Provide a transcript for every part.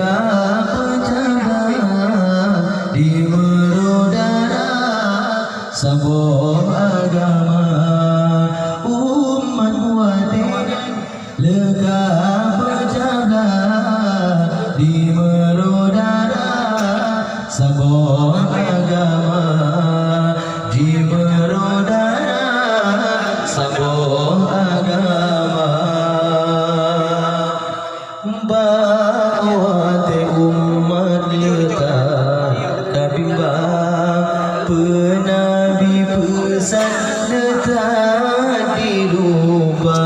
lega penjaga di merodara sebuah agama umat watin lega penjaga di merodara sebuah agama di merodara sebuah agama bawa te umat letak kabimbang penabi pesan letak dilupa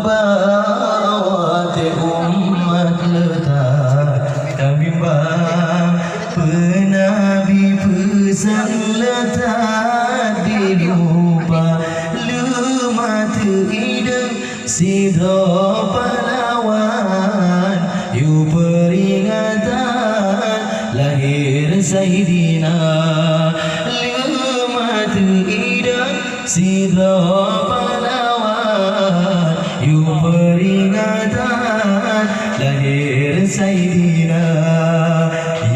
bawa te umat letak kabimbang penabi pesan letak dilupa lemah terideng sidra pahlawan yu peringatan lahir Sayyidina lemah terideng sidra pahlawan yu peringatan lahir Sayyidina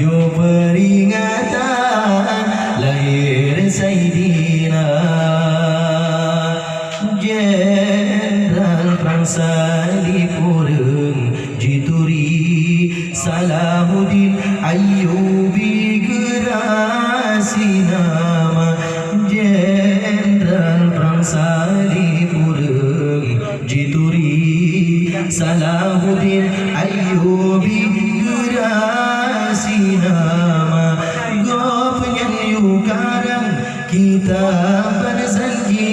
yu peringatan lahir Sayyidina Jenderal Bangsa di Ureng Jituri Salahuddin Ayyubi gerasi nama Jenderal Bangsa di Ureng Jituri Salahuddin Ayyubi gerasi nama go penyanyi karang kita berzanji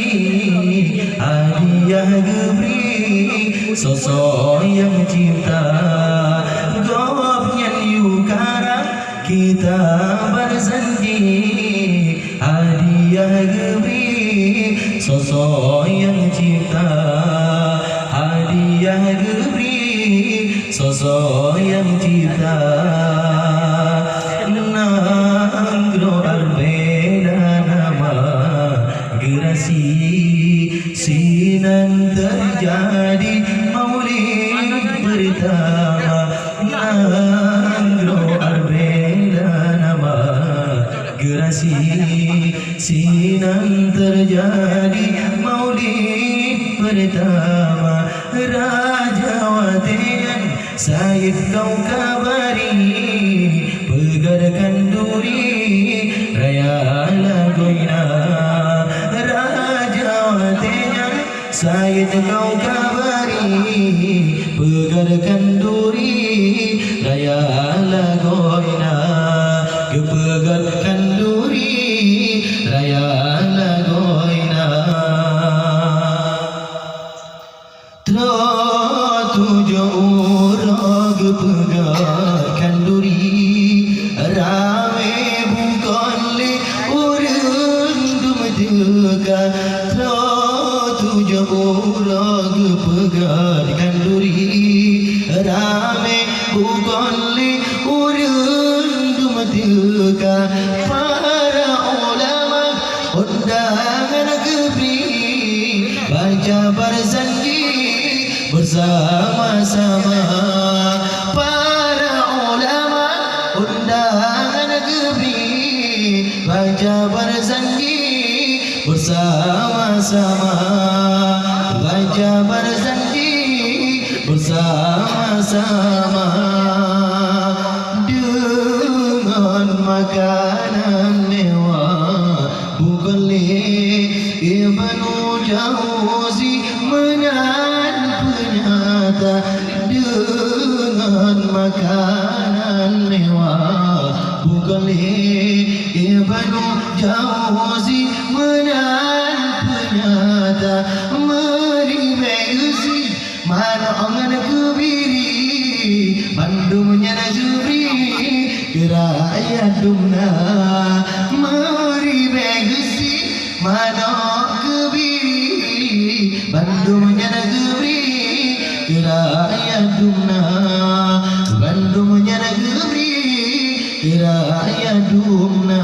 hadiah geberi sosok yang cinta go penyanyi karang kita berzanji hadiah geberi sosok yang cinta hadiah geberi sosok yang cinta nanggro arbeda nama gerasi sinan terjadi maulid pertama nanggro arbeda nama gerasi sinan terjadi maulid pertama Raja Watian Sayyid kau kabari pegar kanduri raya laguina Raja Watian Sayyid kau kabari pegar kanduri raya laguina kepegar kanduri raya laguina tujuh orang pegar kanduri rame bukan le orang dumedeka tujuh orang pegar kanduri rame bukan le orang dumedeka para ulama undangan gebri baca berzanji bersama-sama para ulama undangan gebri baca berzanji bersama-sama baca berzanji bersama-sama dengan makanan mewah bukan ibnu jauzi menan penyata dengan makanan mewah bukan ibnu jauzi menan penyata meri megisi mana angan kebiri bandumnya najuri keraya dumna meri megisi mana kebiri bandumnya najuri keraya dumna bandumnya najuri keraya dumna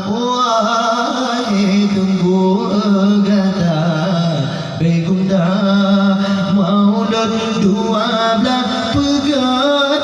wahai tunggu gata begunda maulid 12 pegat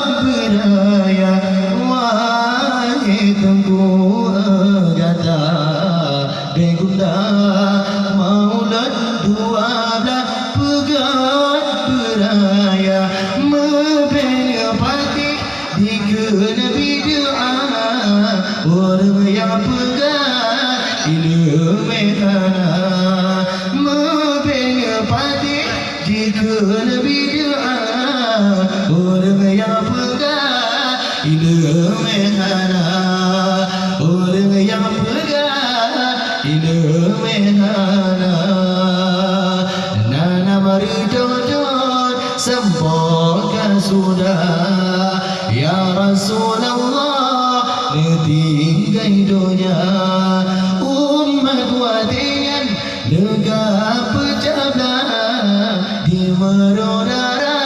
pegat beraya membela patih dikena bid'ah orang yang pegat ilmu mekana membela patih dikena bid'ah orang yang pegat ilmu mekana orang yang pegat ilmu mekana nana mari dodot sempurna sudah ya Rasulullah tinggai dunia umat wadian negara pecahlah di merodara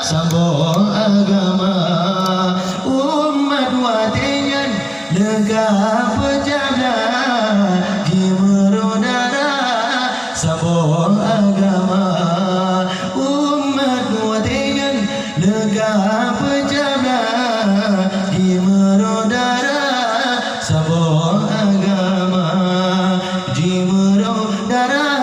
sabor agama umat wadian negara pecahlah di merodara sabor agama umat wadian negara pecahlah di merodara sabor agama di merodara